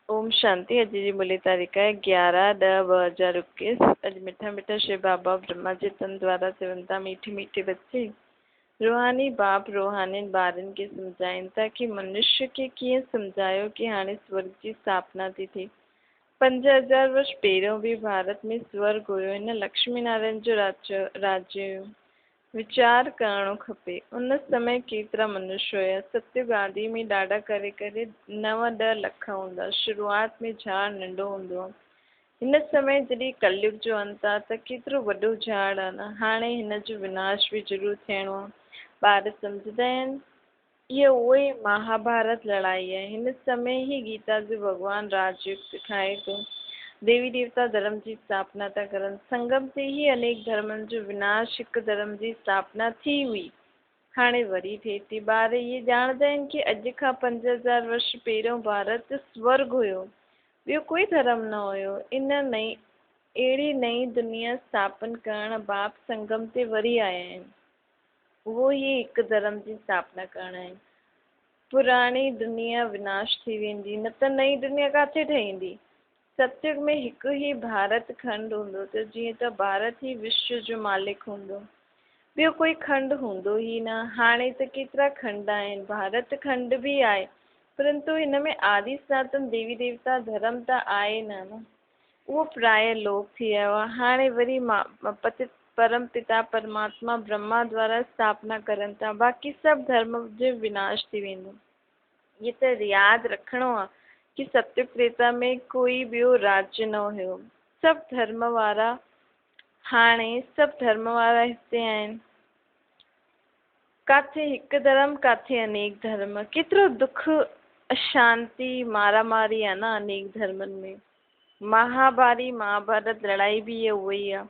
ओम शांति। अॼु जी मुरली तारीख़ है 11/10/2021। अॼु मीठा मीठा शिव बाबा ब्रह्मा जे तन द्वारा चवनि था, मीठे मीठे बच्चे रूहानी बाप रूहानी ॿारनि खे सम्झाइनि था कि मनुष्य खे कीअं सम्झायो कि हाणे स्वर्ग जी स्थापना थी थिए। 5000 वर्ष पहिरियों भी भारत में स्वर्ग हुयो। हिन लक्ष्मी नारायण जो राज्य हुयो। वीचार करणो खपे, उन समय केतिरा मनुष्य हुया। सत्युग आदि में ॾाढा करे 9-10 लख हूंदा। शुरूआत में झाड़ नंढो हूंदो आहे। हिन समय जॾहिं कलयुग जो अंत आहे त केतिरो वॾो झाड़ आहे न। हाणे हिन जो विनाश भी ज़रूरु थियणो आहे। ॿार सम्झंदा आहिनि। इहा उहे महाभारत लड़ाई आहे। हिन समय ही गीता जो भॻवान राजयुग सिखाए थो। देवी देवता धर्म जी स्थापना था करनि। संगम ते ही अनेक धर्मनि जो विनाश, हिकु धर्म जी स्थापना थी हुई, हाणे वरी थिए थी। ॿार इहे ॼाणंदा आहिनि कि अॼु खां 5000 वर्ष पहिरियों भारत स्वर्ग हुयो, ॿियो कोई धर्म न हुयो। अहिड़ी नई दुनिया स्थापन करण बाप संगम ते वरी आया आहिनि। उहो ही हिकु धर्म जी स्थापना करण आहिनि। पुराणी दुनिया विनाश थी वेंदी, न त नई दुनिया किथे ठहींदी। सत्युग में हिकु ही भारत खंड हूंदो, त जीअं त भारत ही विश्व जो मालिक हूंदो, ॿियो कोई खंड हूंदो ही न। हाणे त केतिरा खंड आहिनि। भारत खंड भी आहे, परंतु हिन में आदि सनातन देवी देवता धर्म त आहे न। उहो प्राय लोप थी वियो आहे। हाणे वरी परम पिता परमात्मा ब्रह्मा द्वारा स्थापना करनि था। बाक़ी सभु धर्म जो विनाश थी वेंदो। ये त यादि रखिणो आहे कि सत्युग त्रेता में कोई ॿियो राज्य न हुयो। सभु धर्म वारा हिते आहिनि। काथे हिकु धर्म, काथे अनेक धर्म। केतिरो दुख, अशांति, मारामारी आहे न अनेक धर्मनि में। महाभारत लड़ाई भी इहा उहा ई आहे।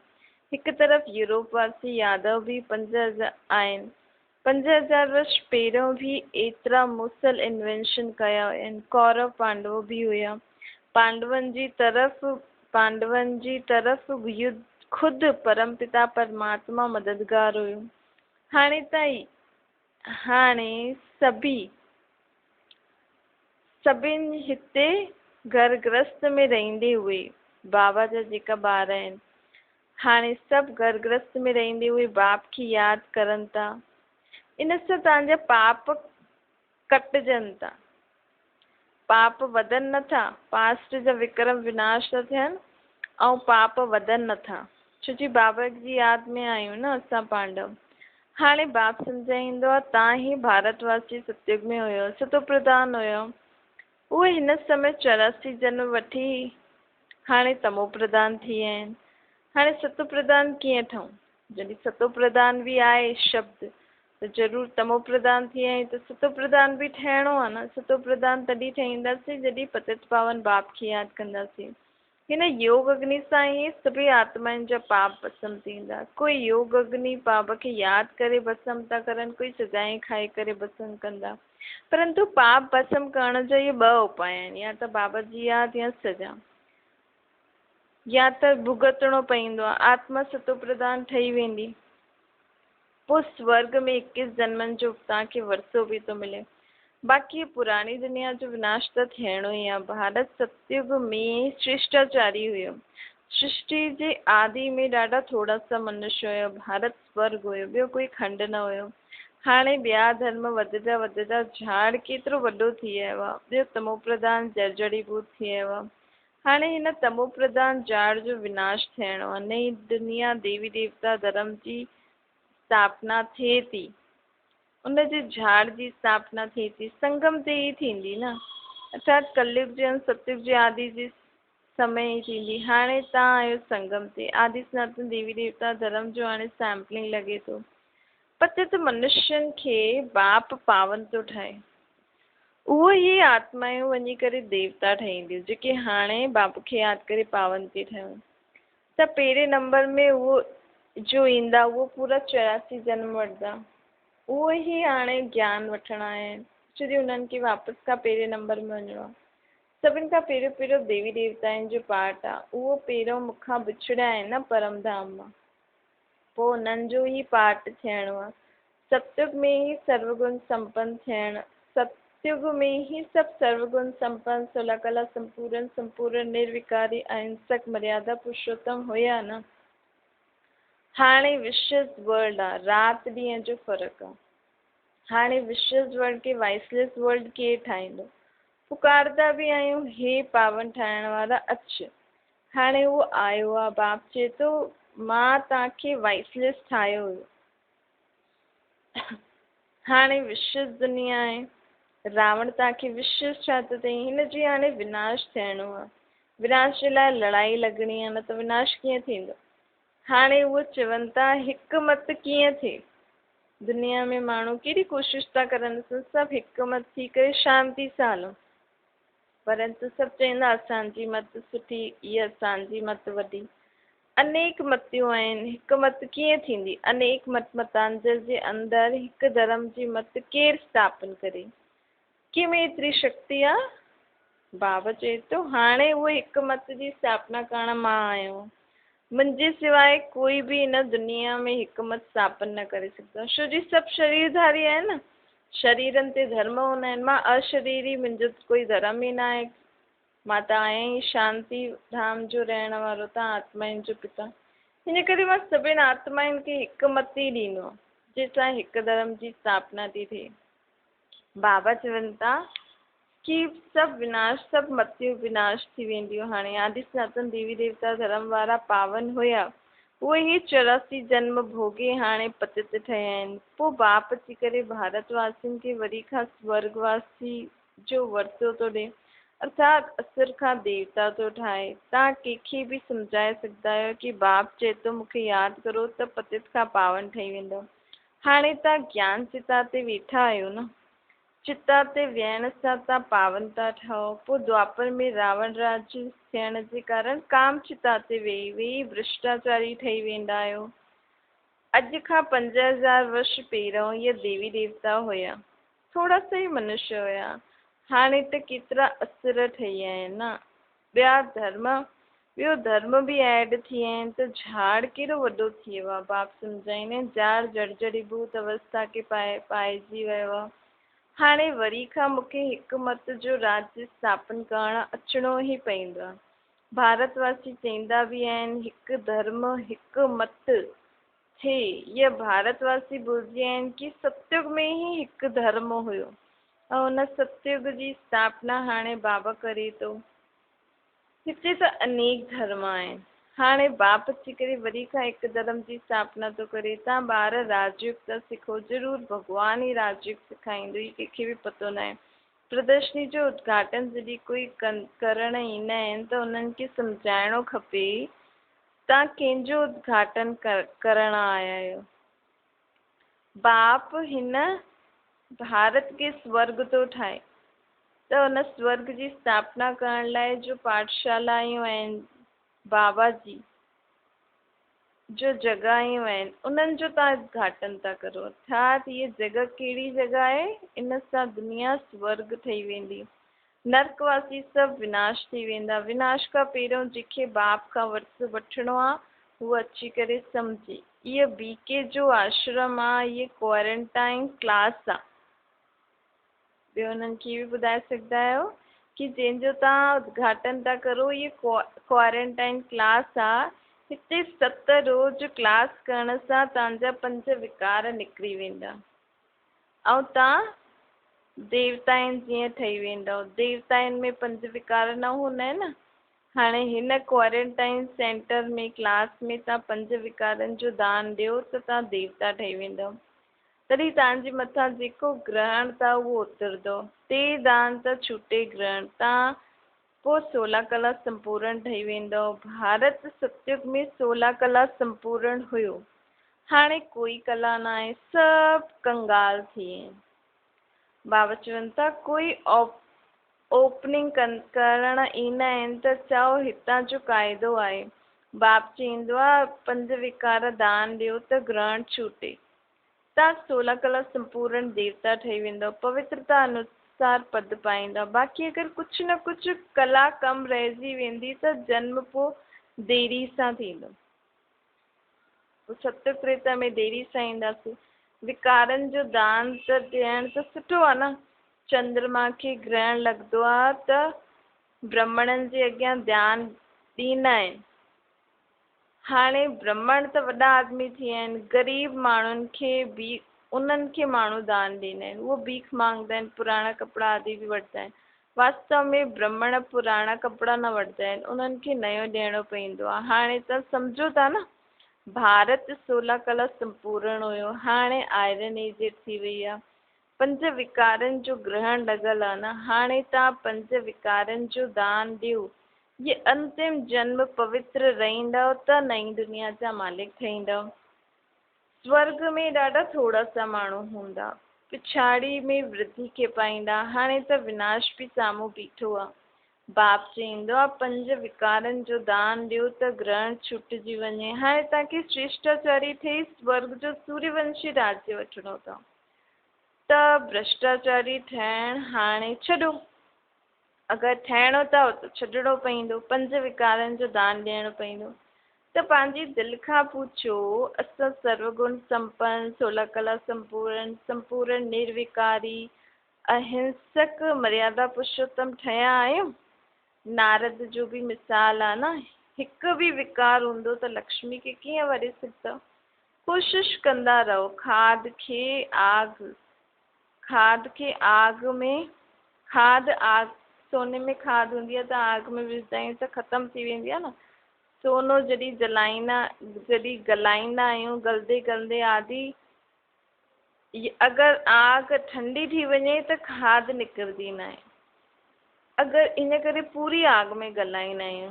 हिकु तरफ़ यूरोप वासी यादव भी 5000 आहिनि। 5000 वर्ष पहिरियों भी एतिरा मुसल इन्वेंशन कया आहिनि। कौरव पांडव भी हुया। पांडवनि जी तरफ़ युद्ध खुदि परमपिता परमात्मा मददगार हुयो। हाणे सभिनि हिते घर गृहस्थ में रहंदे हुए बाबा जा जेका ॿार आहिनि, हाणे सभु घर गृहस्थ में रहंदे हुए बाप खे यादि करनि था। इन सां तव्हांजा पाप कटजनि था, पाप वधनि नथा। पास्ट जा विक्रम विनाश था थियनि ऐं पाप वधनि नथा, छो जी बाबा जी यादि में आहियूं न असां पांडव। हाणे बाप सम्झाईंदो आहे, तव्हां ही भारतवासी सत्युग में हुयो, सतो प्रधान हुयो। उहे हिन समय 84 जन्म वठी हाणे तमो प्रधान थी विया आहिनि। हाणे सतो प्रधान कीअं ठहूं? जॾहिं सतो प्रधान भी आहे शब्द, त ज़रूरु तमो प्रधान थी विया आहियूं, त सतो प्रधान भी ठहिणो आहे न। सतो प्रधान तॾहिं ठहींदासीं जॾहिं पतित पावन बाप खे यादि कंदासीं। हिन योग अग्नि सां ई सभई आत्माउनि जा पाप भस्म थींदा। कोई योग अग्नि बाप खे यादि करे भस्म था करनि, कोई सजाएं खाई करे भस्म कंदा। परंतु पाप भस्म करण जा इहे 2 उपाय आहिनि, या त बाबा जी यादि या सजा, या त भुगतणो पवंदो आहे। आत्मा सतो प्रधान ठही वेंदी, पोइ स्वर्ग में 21 जन्मनि जो तव्हांखे वरसो भी थो मिले। बाक़ी पुरानी दुनिया जो विनाश त थियणो ई आहे। भारत सतयुग में शिष्टाचारी हुयो। सृष्टि जे आदि में ॾाढा थोड़ा सा मनुष्य हुयो। भारत स्वर्ग हुयो, ॿियो कोई खंड न हुयो। हाणे ॿिया धर्म वधंदा वधंदा झाड़ केतिरो वॾो थी वियो आहे। ॿियो तमो प्रधान जर्जड़ीभूत थी वियो आहे। हाणे हिन तमो प्रधान झाड़ जो विनाश थियणो आहे। नई दुनिया देवी देवता धर्म जी स्थापना थिए थी। उनजे झाड़ जी स्थापना थिए थी। संगम ते ही थींदी न, अर्थात कलयुग जे सतयुग जे आदि जे समय ही थींदी। हाणे तव्हां आहियो संगम ते। आदि सनातन देवी देवता धर्म जो हाणे सैम्पलिंग लॻे थो। पतित मनुष्यनि खे बाप पावन थो ठाहे। उहो ही आत्मायूं वञी करे देवता ठहींदियूं, जेके हाणे बाप खे यादि करे पावन थी ठहनि। त पहिरें नंबर में उहो जो ईंदा, उहो पूरा 84 जन्म वठंदा। उहो ही हाणे ज्ञान वठण आया आहिनि, छोजी हुननि खे वापसि खां पहिरें नंबर में वञिणो आहे। सभिनि खां पहिरियों देवी देवताउनि जो पाठ आहे। उहो पहिरियों मूंखां बिछड़िया आहिनि न परम धाम मां, पोइ हुननि जो ही पाठ थियणो आहे। सत्युग में ही सर्वगुण संपन्न थियण, सत्युग में ही सब सर्वगुण संपन्न, सोलह कला संपूर्ण, संपूर्ण निर्विकारी, अहिंसक, मर्यादा पुरुषोत्तम हुया न। हाणे विशेष वर्ल्ड आहे, रात ॾींहं जो फ़र्क़ु आहे। हाणे विशेष वर्ल्ड खे वाइसलेस वर्ल्ड केरु ठाहींदो? पुकारदा बि आहियूं, हे पावन ठाहिण वारा अचु। हाणे उहो आयो आहे, बाप चए थो मां तव्हांखे वाइसलेस ठाहियो हुयो। हाणे विशेष दुनिया आहे, रावण तव्हांखे विशेष छा थो चई? हिन जी हाणे विनाश थियणो आहे, विनाश जे लाइ लड़ाई लॻणी आहे, न त विनाश कीअं थींदो? हाणे उहो चवनि था हिकु मत कीअं थिए। दुनिया में माण्हू केॾी कोशिशि था करनि, सभु हिकु मत थी करे शांती सां हलूं, परंतु सभु चवंदा असांजी मत सुठी, इहा असांजी मत वॾी। अनेक मतियूं आहिनि, हिकु मत कीअं थींदी? अनेक मतांतर जे अंदरि हिकु धर्म जी मत केरु स्थापन करे? कंहिंमें एतिरी शक्ति आहे? बाबा चए थो हाणे उहो हिकु मत जी स्थापना करण मां आहियो, मुंहिंजे सवाइ कोई बि हिन दुनिया में हिकु मत स्थापन न करे सघंदो, छो जी सभु शरीरधारी आहिनि न, शरीरनि ते धर्म हूंदा आहिनि। मां अशरीरी, मुंहिंजो कोई धर्म ई न आहे, मां त आहियां ई शांति धाम जो रहण वारो, तव्हां आत्माउनि जो पिता। हिन करे मां सभिनि आत्माउनि खे हिकु मत ई ॾींदो, जंहिंसां हिकु धर्म जी स्थापना थी थिए। बाबा चवनि था कि सभु विनाश, सभु मतियूं विनाश थी वेंदियूं। हाणे आदि सनातन देवी देवता धर्म वारा पावन हुया, उहे ई 84 जन्म भोगे हाणे पतित ठहिया आहिनि। पोइ बाप अची करे भारतवासियुनि खे वरी खां स्वर्गवासी जो वरितो थो ॾे, अर्थात असुर खां देवता थो ठाहे। तव्हां कंहिंखे बि सम्झाए सघंदा आहियो कि बाप चए थो मूंखे यादि करो त पतित खां पावन ठही वेंदो। हाणे तव्हां ज्ञान चिता ते वेठा आहियो न, चिता ते विहण सां तव्हां पावन था ठहो। पोइ द्वापर में रावण राज्य थियण जे कारण काम चिता ते वेही वेही भ्रष्टाचारी ठही वेंदा आहियो। अॼु खां 5000 वर्ष पहिरियों इहे देवी देवता हुया, थोड़ा सा ई मनुष्य हुया, हाणे त केतिरा असुर ठही विया आहिनि न। ॿियो धर्म बि ऐड थी विया आहिनि, त झाड़ केॾो वॾो थी वियो आहे। बाप सम्झाईंदा आहिनि झाड़ जर्जरीभूत अवस्था खे पाइजी वियो आहे। हाणे वरी खां मूंखे हिकु मत जो राज्य स्थापन करणु अचिणो ई पवंदो आहे। भारतवासी चवंदा बि आहिनि हिकु धर्म हिकु मत थिए। इहे भारतवासी भुलिजी विया आहिनि कि सतयुग में ई हिकु धर्म हुयो ऐं हुन सतयुग जी स्थापना हाणे बाबा करे थो। हिते त अनेक धर्म आहिनि, हाणे बाप अची करे वरी खां हिकु धर्म जी स्थापना थो करे। तव्हां ॿार राजयोग था सिखो, ज़रूरु भॻवान ई राजयोग सेखारींदो, ही कंहिंखे बि पतो न आहे। प्रदर्शनी जो उद्घाटन जॾहिं कोई करण ईंदा आहिनि त उन्हनि खे सम्झाइणो खपे तव्हां कंहिंजो उद्घाटन करण आया आहियो। बाप हिन भारत खे स्वर्ग थो ठाहे, त हुन स्वर्ग जी स्थापना करण लाइ जो पाठशालायूं आहिनि, बाबा जी जो जॻहियूं आहिनि, उन्हनि जो तव्हां उद्घाटन था करो। अर्थात हीअ जॻह कहिड़ी जॻह आहे? इन सां दुनिया स्वर्ग ठही वेंदी, नर्कवासी सभु विनाश थी वेंदा। विनाश खां पहिरियों जंहिंखे बाप खां वर्स वठिणो आहे उहो अची करे सम्झे। इहो BK जो आश्रम आहे, इहे क्वारंटाइन क्लास आहे। ॿियो हुननि खे बि ॿुधाए सघंदा आहियो कि जंहिंजो तव्हां उद्घाटन था करो, इहे क्वारंटाइन क्लास आहे। हिते 7 रोज़ क्लास करण सां तव्हांजा 5 विकार निकिरी वेंदा ऐं तव्हां देवताउनि जीअं ठही वेंदव। देवताउनि में 5 विकार न हूंदा आहिनि न। हाणे हिन क्वारंटाइन सेंटर में क्लास में तव्हां 5 विकारनि जो दान ॾियो त तव्हां देवता ठही वेंदव। तॾहिं तव्हांजे मथां जेको ग्रहण था उहो उतरंदो। ते दान त छूटे ग्रहण, तव्हां पोइ 16 कला संपूर्ण ठही वेंदव। भारत सतयुग में 16 कला संपूर्ण हुयो, हाणे कोई कला न आहे, सभु कंगाल थी विया आहिनि। बाबा चवनि था कोई ओपनिंग करण ईंदा आहिनि त चओ हितां जो क़ाइदो आहे। बाप चवंदो आहे 5 विकार दान ॾियो त ग्रहण छूटे, तव्हां 16 कला संपूर्ण देवता ठही वेंदव, पवित्रता अनुसार पद पाईंदा। बाक़ी अगरि कुझु न कुझु कला कम रहिजी वेंदी त जन्म पोइ देरी सां थींदो। सत्य त्रेता में देरी सां ईंदासीं। विकारनि जो दान त ॾियण त सुठो आहे न, चंद्रमा खे ग्रहण लगदो आहे त ब्राह्मणनि जे अॻियां ध्यानु ॾींदा आहिनि। हाणे ब्राह्मण त वॾा आदमी थी विया आहिनि, ग़रीब माण्हुनि खे भी उन्हनि खे माण्हू दान ॾींदा आहिनि, उहो भीख मांगदा आहिनि, पुराणा कपिड़ा आदि बि वठंदा आहिनि। वास्तव में ब्राह्मण पुराणा कपिड़ा न वठंदा आहिनि, उन्हनि खे नयो ॾियणो पवंदो आहे। हाणे त सम्झो था न, भारत 16 कला संपूर्ण हुयो, हाणे आयरन एज थी वई आहे। 5 विकारनि जो ग्रहण लॻल आहे न, हाणे तव्हां 5 विकारनि जो दान ॾियो। ये अंतिम जन्म पवित्र रहंदव त नई दुनिया जा मालिक ठहींदव। स्वर्ग में ॾाढा थोड़ा सा माण्हू हूंदा, पिछाड़ी में वृद्धि खे पाईंदा, हाणे त विनाश बि साम्हूं बीठो आहे। बाप चईंदो आहे 5 विकारनि जो दान ॾियो त ग्रहण छुटिजी वञे। हाणे तव्हांखे श्रेष्ठाचारी ठही स्वर्ग जो सूर्यवंशी राज्य वठिणो अथव, त भ्रष्टाचारी ठहण हाणे छॾो। अगरि ठहिणो अथव त छॾिणो पवंदो, 5 विकारनि जो दान ॾियणो पवंदो। त पंहिंजी दिलि खां पुछो, असां सर्वगुण संपन्न, 16 कला संपूर्ण, संपूर्ण निर्विकारी, अहिंसक, मर्यादा पुरुषोत्तम ठहिया आहियूं? नारद जो भी मिसाल आहे न, हिकु भी विकार हूंदो त लक्ष्मी खे कीअं वरे सघंदा। कोशिश कंदा रहो, खाद आग में आग, सोने में खाद हूंदी आहे त आग में विझंदा आहियूं त ख़तम थी वेंदी आहे न। सोनो जॾहिं गलाईंदा आहियूं, गलदे गलदे आदि, अगरि आग ठंडी थी वञे त खाद निकिरंदी न आहे। अगरि इन करे पूरी आग में गलाईंदा आहियूं,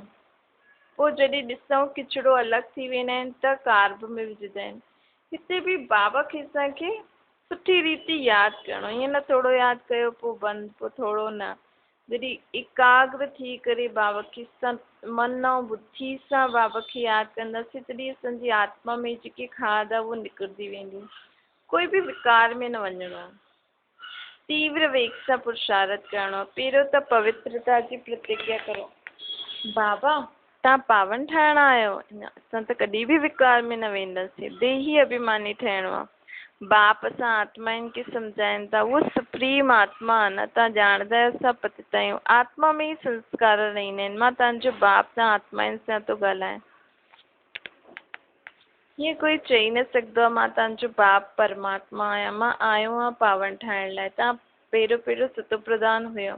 पोइ जॾहिं ॾिसूं किचिड़ो अलॻि थी वेंदा आहिनि त कार्ब में विझंदा आहिनि। हिते बि बाबा खे असांखे सुठी रीति यादि करिणो, ईअं न थोरो यादि कयो पोइ बंदि, पोइ थोरो न। जॾहिं एकाग्र थी करे बाबा खे मन ऐं बुद्धि सां बाबा खे यादि कंदासीं, तॾहिं असांजी आत्मा में जेकी खाद आहे उहो निकिरंदी वेंदी। कोई बि विकार में न वञिणो आहे, तीव्र वेग सां पुरुषार्थ करिणो आहे। पहिरियों त पवित्रता जी प्रतिज्ञा करो, बाबा तव्हां पावन ठाहिणा आहियो, असां त कॾहिं बि विकार में न वेंदासीं, देही अभिमानी ठहिणो आहे। बाप असां आत्माउनि खे सम्झाइनि था, उहो सुप्रीम आत्मा आहे न, तव्हां ॼाणंदा आहियो असां पतित आहियूं, आत्मा में ई संस्कार रहंदा आहिनि। मां तव्हांजो बाप तव्हां आत्माउनि सां थो ॻाल्हायां, हीअं कोई चई न सघंदो आहे मां तव्हांजो बाप परमात्मा आहियां। मां आयो आहियां पावन ठाहिण लाइ। तव्हां पहिरियों सतो प्रधान हुयो,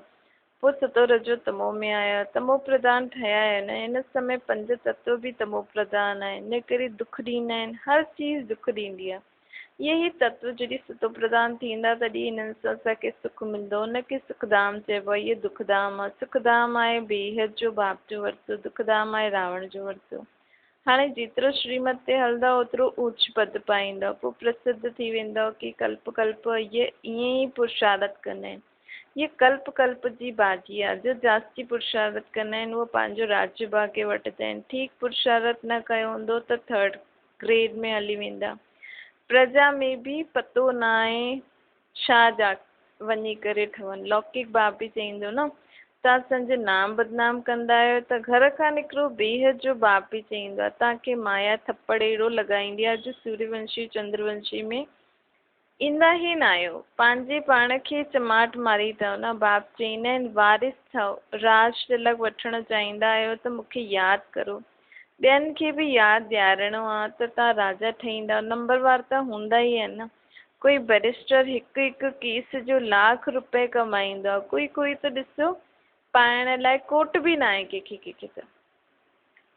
पोइ सतो रजो तमो में आया, तमो प्रधान ठहिया आहिनि। हिन समय 5 तत्व बि तमो प्रधान आहिनि, इन करे दुख ॾींदा आहिनि, हर चीज़ दुख ॾींदी आहे। यही तत्व जॾहिं सतो प्रधान थींदा तॾहिं हिननि सां असांखे सुख मिलंदो, हुनखे सुखधाम चइबो आहे। इहे दुखधाम आहे, सुखधाम आहे बेहद जो बाप जो वरितो, दुखधाम आहे रावण जो वरितो। हाणे जेतिरो श्रीमत ते हलंदव ओतिरो ऊच पद पाईंदव, पोइ प्रसिद्ध थी वेंदव कि कल्प कल्प इहे ईअं ई पुरुषार्थ कंदा आहिनि। ये कल्प कल्प जी बाजी आहे, जो जास्ती पुरुषार्थ कंदा आहिनि उहो पंहिंजो राज्य भाग्य वठंदा आहिनि। ठीकु पुरुषार्थ न कयो हूंदो त 3rd ग्रेड में हली वेंदा। प्रजा में भी पतो न आहे छा जा वञी करे ठहनि। लौकिक बाप बि चईंदो न, तव्हां असांजो नाम बदनाम कंदा आहियो त घर खां निकिरो। बेहद जो बाप बि चईंदो आहे तव्हांखे माया थप्पड़ अहिड़ो लॻाईंदी आहे जो सूर्यवंशी चंद्रवंशी में ईंदा ई न आहियो, पंहिंजे पाण खे चमाट मारी अथव न। बाप चईंदा आहिनि वारिस ठहो, राज तिलक वठणु चाहींदा आहियो त मूंखे यादि करो, ॿियनि खे बि यादि ॾियारणो आहे त तव्हां राजा ठहींदा। नंबरवार त हूंदा ई आहिनि न। कोई बैरिस्टर हिकु केस जो लाख रुपए कमाईंदो आहे, कोई त ॾिसो पाइण लाइ कोट बि न आहे कंहिंखे त।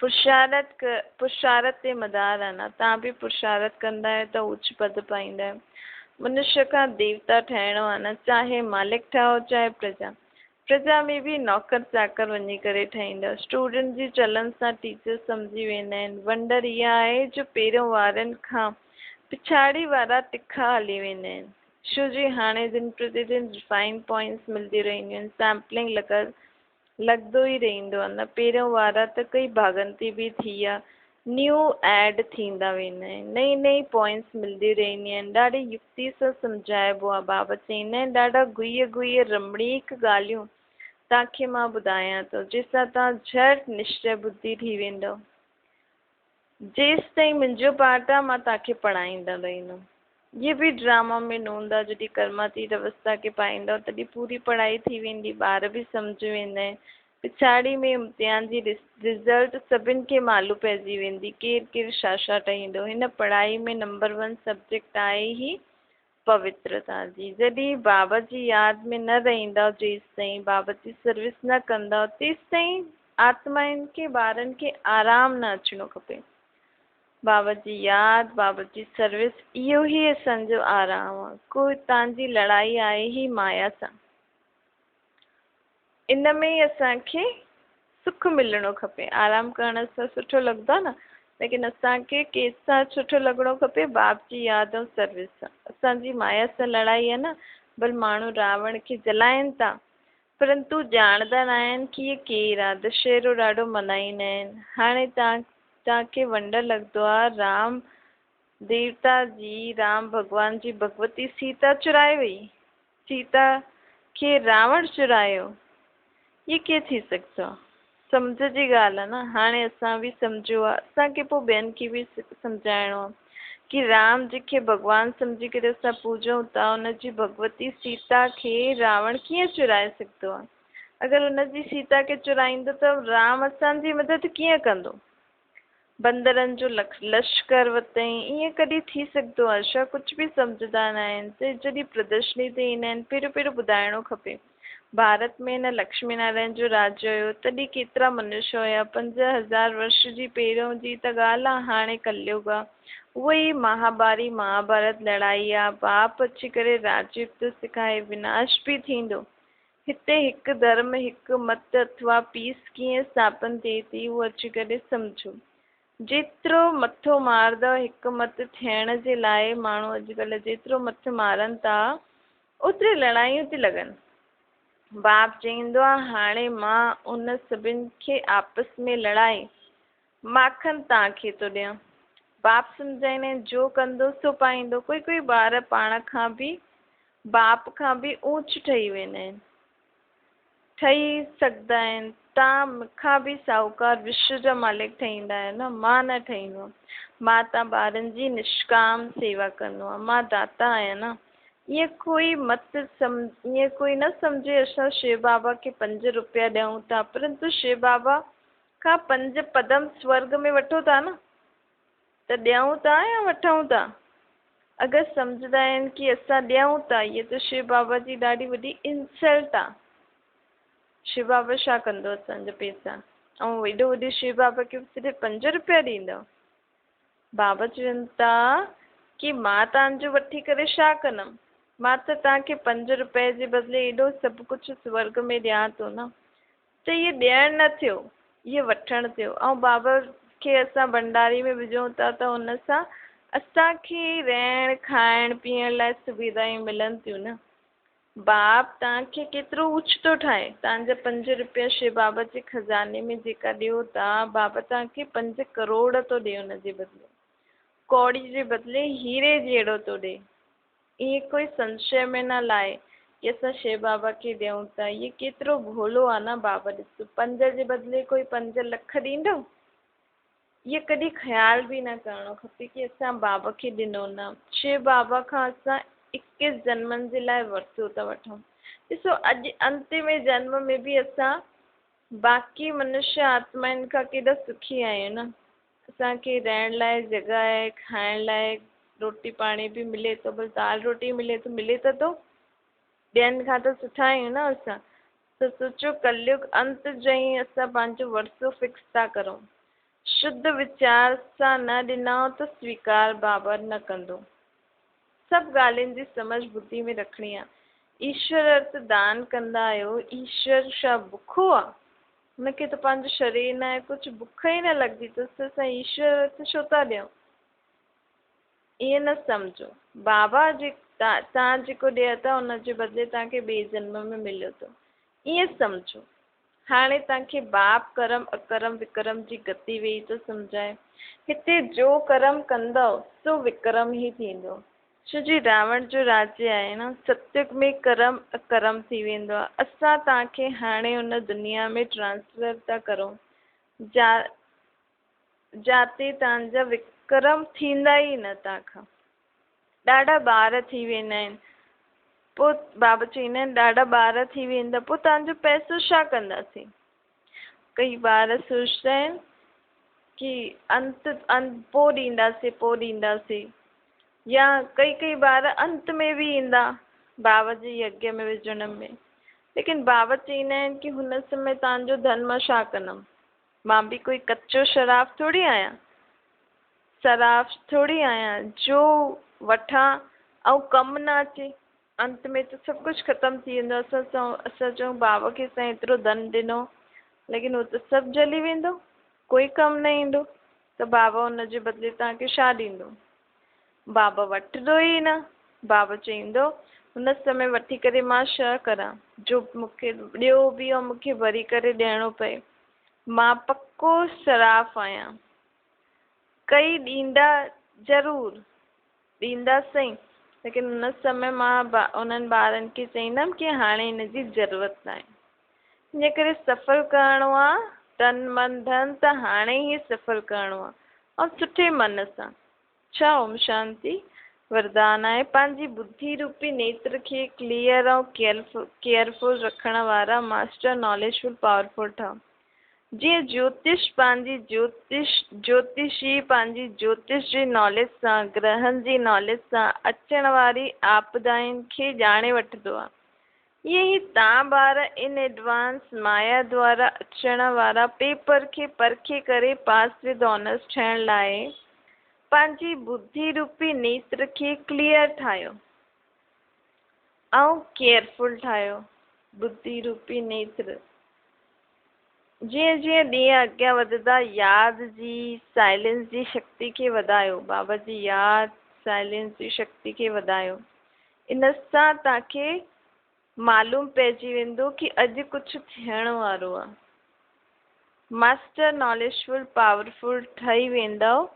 पुरुषार्थ ते मदार आहे न, तव्हां बि पुरुषार्थ कंदा आहियो त उच्च पद पाईंदा आहियो। मनुष्य खां देवता ठहिणो आहे न, चाहे मालिक ठहो चाहे प्रजा में भी नौकर चाकर वञी करे ठहींदव। स्टूडेंट जी चलन सां टीचर सम्झी वेंदा आहिनि। वंडर इहा आहे जो पहिरियों वारनि खां पिछाड़ी वारा तिखा हली वेंदा आहिनि, छो जी हाणे दिन प्रतिदिन रिफाइन पॉइंट्स मिलंदी रहंदियूं आहिनि, सैम्पलिंग लॻंदो ई रहंदो आहे न। पहिरियों वारा त कई भागंती बि थी आहे, न्यू ऐड थींदा वेंदा आहिनि, नई पॉइंट्स मिलंदी रहंदियूं आहिनि। ॾाढी युक्ति सां सम्झाइबो आहे। बाबा चईंदा आहिनि ॾाढा गुही रमणीक ॻाल्हियूं तव्हांखे मां ॿुधायां थो, जंहिंसां तव्हां झटि निश्चय बुद्धि थी वेंदव। जेसि ताईं मुंहिंजो पाठ आहे मां तव्हांखे पढ़ाईंदा रहंदमि। ये भी ड्रामा में नूंदा जॾहिं कर्मातीत अवस्था खे पाईंदव तॾहिं पूरी पढ़ाई थी वेंदी, ॿार भी सम्झी वेंदा आहिनि। पिछाड़ी में इम्तिहान जी रिज़ल्ट सभिनि खे मालूम पइजी वेंदी केरु केरु छा ठहींदो। हिन पढ़ाई में नंबर 1 सब्जेक्ट आहे ही पवित्रता जी। जॾहिं बाबा जी यादि में न रहंदव, जेसि ताईं बाबा जी सर्विस न कंदव, तेसि ताईं आत्माउनि खे, ॿारनि खे आराम न अचिणो खपे। बाबा जी यादि, बाबा जी सर्विस, इहो ई असांजो आराम आहे। कोई तव्हांजी लड़ाई आहे ही माया सां। इन में ई असांखे सुख मिलणो खपे। आराम करण सां सुठो लॻंदो आहे न, लेकिन असांखे कंहिंसां सुठो लॻणो खपे, बाप जी यादि ऐं सर्विस सां। असांजी माया सां लड़ाई आहे न, भल माण्हू रावण खे जलाइनि था, परंतु ॼाणंदा न आहिनि कि इहे केरु आहे। दशहरो ॾाढो मल्हाईंदा आहिनि। हाणे तव्हांखे वंडर लॻंदो आहे, राम देवता जी, राम भॻवान जी भगवती सीता चुराए वई, सीता खे रावण चुरायो, ये कीअं थी सघंदो आहे? सम्झ जी ॻाल्हि आहे न। हाणे असां बि सम्झो आहे, असांखे पोइ ॿियनि खे बि सम्झाइणो आहे कि राम जंहिंखे भॻवानु सम्झी करे असां पूॼूं था, उनजी भगवती सीता खे रावण कीअं चुराए सघंदो आहे? अगरि उनजी सीता खे चुराईंदो त राम असांजी मदद कीअं कंदो? बंदरनि जो लश्कर वरितईं, ईअं कॾहिं थी सघंदो आहे छा? कुझु बि सम्झंदा न आहिनि। त जॾहिं प्रदर्शनी ते ईंदा आहिनि, पहिरियों पहिरियों ॿुधाइणो खपे। भारत में न लक्ष्मी नारायण जो राज्य हुयो, तॾहिं केतिरा मनुष्य हुया। 5000 वर्ष जी पहिरियों जी त ॻाल्हि आहे, हाणे कलयुग आहे। उहा ई महाभारत लड़ाई आहे। बाप अची करे राज्य थो सिखाए, विनाश बि थींदो। हिते हिकु धर्म, हिकु मत अथवा पीस कीअं स्थापन थिए थी, उहो अची करे सम्झो। जेतिरो मथो मारंदव हिकु मत थियण जे लाइ, माण्हू अॼुकल्ह जेतिरो मथो मारनि था, ओतिरी लड़ायूं थी लॻनि। बाप चईंदो आहे, हाणे मां उन सभिनि खे आपस में लड़ाए माखन तव्हांखे थो ॾियां। बाप सम्झाईंदा आहिनि, जो कंदो सो पाईंदो। कोई कोई ॿार पाण खां बि, बाप खां बि ऊच ठही वेंदा आहिनि, ठही सघंदा आहिनि। तव्हां मूंखां बि साहूकार विश्व जा मालिक ठहींदा आहियो न, मां न ठहींदो। मां तव्हां ॿारनि जी निष्काम सेवा कंदो आहे, मां दाता आहियां न। ईअं कोई ईअं कोई न सम्झे असां शिव बाबा खे 5 रुपया ॾियूं था, परंतु शिव बाबा खां 5 पदम स्वर्ग में वठो था न, त ॾियूं था या वठूं था? अगरि सम्झंदा आहिनि कि असां ॾियूं था, इहा त शिव बाबा जी ॾाढी वॾी इंसल्ट आहे। शिव बाबा छा कंदो असांजा पैसा? ऐं एॾो वॾो शिव बाबा खे सिर्फ़ु 5 रुपया ॾींदव? बाबा चवनि था कि मां तव्हांजो वठी करे छा कंदमि? मां त तव्हांखे 5 रुपए जे बदिले एॾो सभु कुझु स्वर्ग में ॾियां थो न। त इहो ॾियणु न थियो, इहो वठणु थियो। ऐं बाबा खे असां भंडारी में विझूं था त हुन सां असांखे रहण खाइण पीअण लाइ सुविधाऊं मिलनि थियूं न। बाप तव्हांखे केतिरो ऊच थो ठाहे। तव्हांजा 5 रुपया शिव बाबा जे खज़ाने में जेका ॾियो था, बाबा तव्हांखे 5 करोड़ थो ॾिए हुनजे बदिले। कौड़ी जे बदिले हीरे जहिड़ो थो ॾिए। ईअं कोई संशय में न लाहे कि असां शिव बाबा खे ॾियूं था। इहे केतिरो भोलो आहे न बाबा। ॾिसो, 5 जे बदिले कोई 5 लख ॾींदो? इहो कॾहिं ख़्याल बि न करणो खपे कि असां बाबा खे ॾिनो न। शिव बाबा खां असां 21 जन्मनि जे लाइ वरितो था वठूं। ॾिसो, अॼु अंतिम जन्म में बि असां बाक़ी मनुष्य आत्माउनि खां केॾा सुखी आहियूं न। असांखे रहण लाइ जॻह आहे, खाइण लाइ रोटी पाणी बि मिले थो, बस दाल रोटी मिले त थो। ॿियनि खां त सुठा आहियूं न असां। त सोचो, कलयुग अंत जाईं असां पंहिंजो वरिसो फिक्स था करूं। शुद्ध विचार सां न ॾिनऊं त स्वीकार बाबा न कंदो। सभु ॻाल्हियुनि जी समझ बुद्धि में रखणी आहे। ईश्वर अर्थ दान कंदा आहियो, ईश्वर छा बुखो आहे? हुनखे त पंहिंजो शरीर न आहे, कुझु बुख ई न लॻंदी, त असां ईश्वर अर्थ छो था ॾियूं? ईअं न सम्झो। बाबा तव्हां जेको ॾिए था, हुनजे बदिले तव्हांखे ॿिए जन्म में मिलियो थो, ईअं सम्झो। हाणे तव्हांखे बाप कर्म अकर्म विक्रम जी गति वेई थो सम्झाए। हिते जो कर्म कंदव सो विक्रम ई थींदो। छो जी रावण जो राज्य आहे न, सत्युग में कर्म अकर्म थी वेंदो आहे। असां तव्हांखे हाणे हुन दुनिया में ट्रांसफर था करूं, जाते तव्हांजा विक्रम थींदा ई न तव्हां खां। ॾाढा ॿार थी वेंदा आहिनि। पोइ बाबा चवंदा आहिनि ॾाढा ॿार थी वेंदा पोइ तव्हांजो पैसो छा कंदासीं। कई ॿार सोचंदा आहिनि कि पोइ ॾींदासीं, या कई ॿार अंत में बि ईंदा बाबा जे यज्ञ में विझण में। लेकिन बाबा चवंदा आहिनि कि हुन समय तव्हांजो धन मां छा कंदमि। मां बि कोई कच्चो शराब थोरी आहियां, शराब थोरी आहियां जो वठां ऐं कमु न अचे। अंत में त सभु कुझु ख़तमु थी वेंदो। असां चऊं बाबा खे असां एतिरो धन ॾिनो, लेकिन उहो त सभु जली वेंदो, कोई कमु न ईंदो। त बाबा हुन जे बदिले तव्हांखे छा ॾींदो। बाबा वठंदो ई न। बाबा चवंदो हुन समय वठी करे मां छा करां जो मूंखे ॾियो बि ऐं मूंखे भरी करे ॾियणो पए। मां पक्को शराफ़ आहियां। कई ॾींदा ज़रूरु, ॾींदा सही, लेकिन हुन समय मां उन्हनि ॿारनि खे चवंदमि कि हाणे हिन जी ज़रूरत न आहे। इन करे सफ़र करिणो आहे तन मन धन त हाणे ई सफ़र करिणो आहे ऐं सुठे मन सां। छा ओम शांति वरदान आहे पंहिंजी बुद्धि रूपी नेत्र खे क्लियर ऐं केयरफुल रखण वारा मास्टर नॉलेजफुल पावरफुल ठहो। जीअं ज्योतिष पंहिंजी ज्योतिषी पंहिंजी ज्योतिष जी नॉलेज सां, ग्रहनि जी नॉलेज सां अचण वारी आपदाउनि खे ॼाणे वठंदो आहे। ईअं ई तव्हां ॿार इन एडवांस माया द्वारा अचण वारा पेपर खे परखे करे पास विद ऑनर्स थियण लाइ पंहिंजी बुद्धि रूपी नेत्र खे क्लियर ठाहियो ऐं केयरफुल ठाहियो। बुद्धि रूपी नेत्र जीअं जीअं ॾींहं अॻियां वधंदा यादि जी साइलेंस जी शक्ति खे वधायो। बाबा जी यादि साइलेंस जी शक्ति खे वधायो। इन सां तव्हांखे मालूम पइजी वेंदो कि अॼु कुझु थियण वारो आहे। मास्टर नॉलेजफुल पावरफुल ठही वेंदव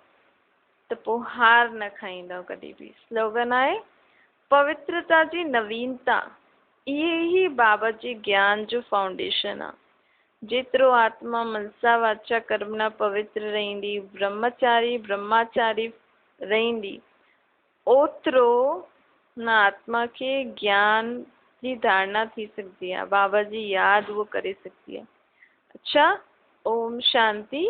त पोइ हार न खाईंदव कॾहिं बि। स्लोगन आहे पवित्रता जी नवीनता। इहे ई बाबा जे ज्ञान जो फाउंडेशन आहे। जेतिरो आत्मा मनसा वाचा कर्मणा पवित्र रहंदी, ब्रह्मचारी रहंदी, ओतिरो हुन आत्मा खे ज्ञान जी धारणा थी सघंदी आहे। बाबा जी यादि उहो करे सघंदी आहे। अच्छा, ओम शांति।